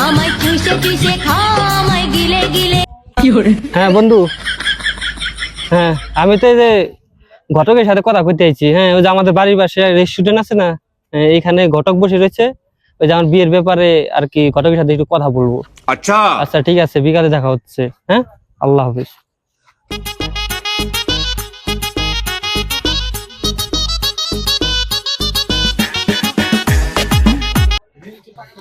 আমায় চুষে চুষে খাও আমায় গিলে গিলে। হ্যাঁ বন্ধু, হ্যাঁ আমি তো এই যে ঘটকের সাথে কথা কইতে আইছি। হ্যাঁ ওই যে আমাদের বাড়ির পাশে রেস্টুরেন্ট আছে না, এইখানে ঘটক বসে রয়েছে। ওই যে আমার বিয়ের ব্যাপারে আর কি ঘটকের সাথে একটু কথা বলবো। আচ্ছা আচ্ছা ঠিক আছে, বিকালে দেখা হচ্ছে। হ্যাঁ, আল্লাহ হাফিজ।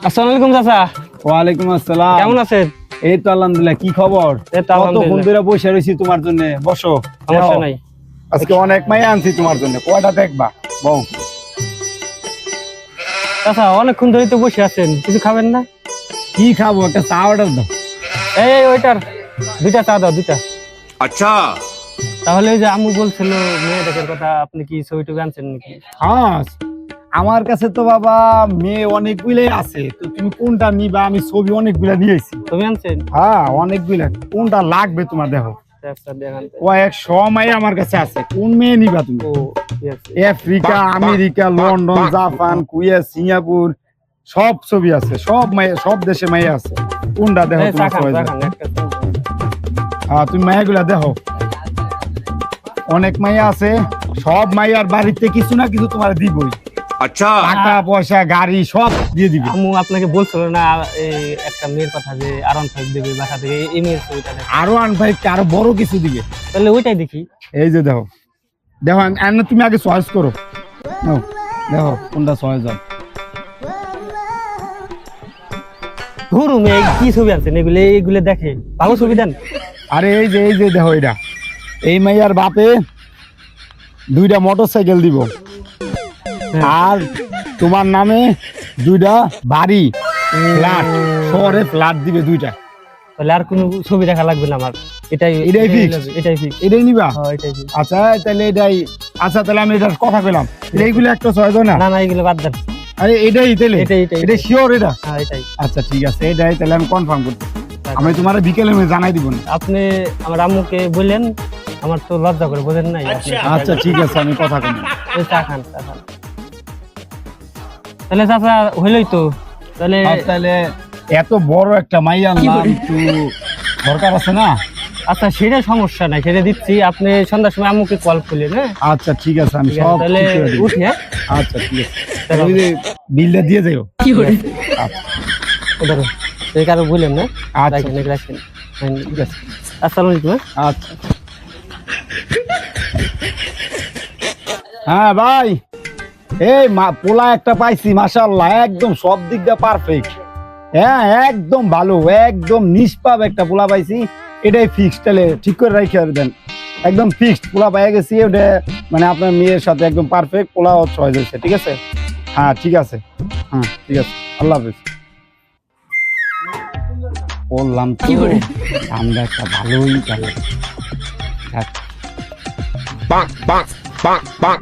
আসসালামু আলাইকুম চাচা। ওয়ালাইকুম আসসালাম। কেমন আছেন? এই তো আলহামদুলিল্লাহ। কি খবর? এই তো কতক্ষণ আলহামদুলিল্লাহ। ধরে বসে রয়েছি তোমার জন্য। বসো। সমস্যা নাই। আজকে অনেক মাই আনছি তোমার জন্য। কয়টা দেখবা বউ? চাচা অনেকক্ষণ ধরে তো বসে আছেন, কিছু খাবেন না? কি খাবো? একটা চা অর্ডার দাও। এই ওইটার দুইটা চা দাও, দুইটা। আচ্ছা তাহলে ওই যে আম্মু বলছিল মেয়ে দেখার কথা, আপনি কি ছবি টবি আনছেন নাকি? হ্যাঁ, আমার কাছে তো বাবা মেয়ে অনেকগুলাই আছে। তো তুমি কোনটা নিবা? আমি ছবি অনেকগুলা নিয়েছি। তুমি আনছেন? হ্যাঁ অনেকগুলা। কোনটা লাগবে তোমার? দেখো আচ্ছা দেখান। কয়েক সময় আমার কাছে আছে। কোন মেয়ে নিবা তুমি? ও ঠিক আছে। Africa, America, London, Japan, Kuwait, Singapore সব ছবি আছে। সব মেয়ে, সব দেশে মেয়ে আছে। কোনটা দেখো এই চা তোমার খান, চয়েস? চা খান, একটা চা খান। হ্যাঁ তুমি মায়াগুলা দেখো, অনেক মাইয়া আছে। সব মাইয়ার বাড়িতে কিছু না কিছু তোমার দিবই। আচ্ছা টাকা পয়সা গাড়ি সব দিয়ে দিবে। আম্মু আপনাকে বলছিল না এই একটা মেয়ের কথা, যে আরন ফাইভ দেবে বাসা থেকে, এই মেয়ের ছবিটা দেখো। আরো আনভাই আরো বড় কিছু দিবে। তাহলে ওইটাই দেখি। এই যে দেখো দেখো, তুমি আগে চয়েস করো। নাও, দেখো কোনটা চয়েস হয়। ধরু মেয়ে কি ছবি আনছেন, এগুলো এইগুলো দেখে ভালো ছবি দেন। আরে এই যে দেখো, এটা এই মাইয়ার বাপে দুইটা মোটরসাইকেল দিব, আর তোমার নামে দুইটা বাড়ি, ফ্ল্যাট, শহরে ফ্ল্যাট দিবে দুইটা। তাহলে আর কোনো ছবি দেখা লাগবে না আমার। এটাই এটাই fix? এটাই ফিক্স। এটাই নিবা? হ্যাঁ এটাই fix। আচ্ছা তাহলে এটাই। আচ্ছা তাহলে আমি এটার কথা পেলাম। এইগুলো একটা চয়েস হয় না? না না, এগুলো বাদ দেন। আরে এটাই তাহলে? এটাই এটা শিওর এটা? হ্যাঁ এটাই। আচ্ছা ঠিক আছে, এটাই তাহলে আমি কনফার্ম করছি। আমি তোমার বিকেলে জানাই দিব না। আপনি আমার আম্মুকে বললেন, আমার তো লজ্জা করে বোঝেন নাই। আচ্ছা ঠিক আছে, আমি কথা কই। এই চা খান, চা খান। তাহলে চাচা হইলই তো। তাহলে তাহলে এত বড় একটা মাইয়া আনলাম, একটু দরকার আছে না? আচ্ছা সেটা সমস্যা নাই, সেটা দিচ্ছি। আপনি সন্ধ্যার সময় আম্মুকে কল করলেন। হ্যাঁ আচ্ছা ঠিক আছে, আমি ঠিক আছে, সব তাহলে ঠিক করে দিব। উঠি। হ্যাঁ আচ্ছা ঠিক আছে, চলো। ওই যে বিলটা দিয়ে যাও। আচ্ছা ধরো, এই কারো বললেন না। আচ্ছা। রাখেন, এই রাখেন। হ্যাঁ, ঠিক আছে। আসসালামু আলাইকুম। হ্যাঁ? আচ্ছা। হ্যাঁ ভাই, এই পোলা একটা পাইছি মাশাআল্লাহ, একদম সব দিক দিয়ে পারফেক্ট। হ্যাঁ একদম ভালো, একদম নিষ্পাপ একটা পোলা পাইছি। এটাই ফিক্সড, তাহলে ঠিক করে রাখি আর দেন। একদম ফিক্সড পোলা পাই গেছি। ওটা মানে আপনার মেয়ের সাথে একদম পারফেক্ট পোলা চয়েস হয়েছে। ঠিক আছে? হ্যাঁ ঠিক আছে। হ্যাঁ ঠিক আছে, আল্লাহ হাফেজ। বললাম তো আমরা একটা ভালোই গেল। বাহ বাহ বাহ বাহ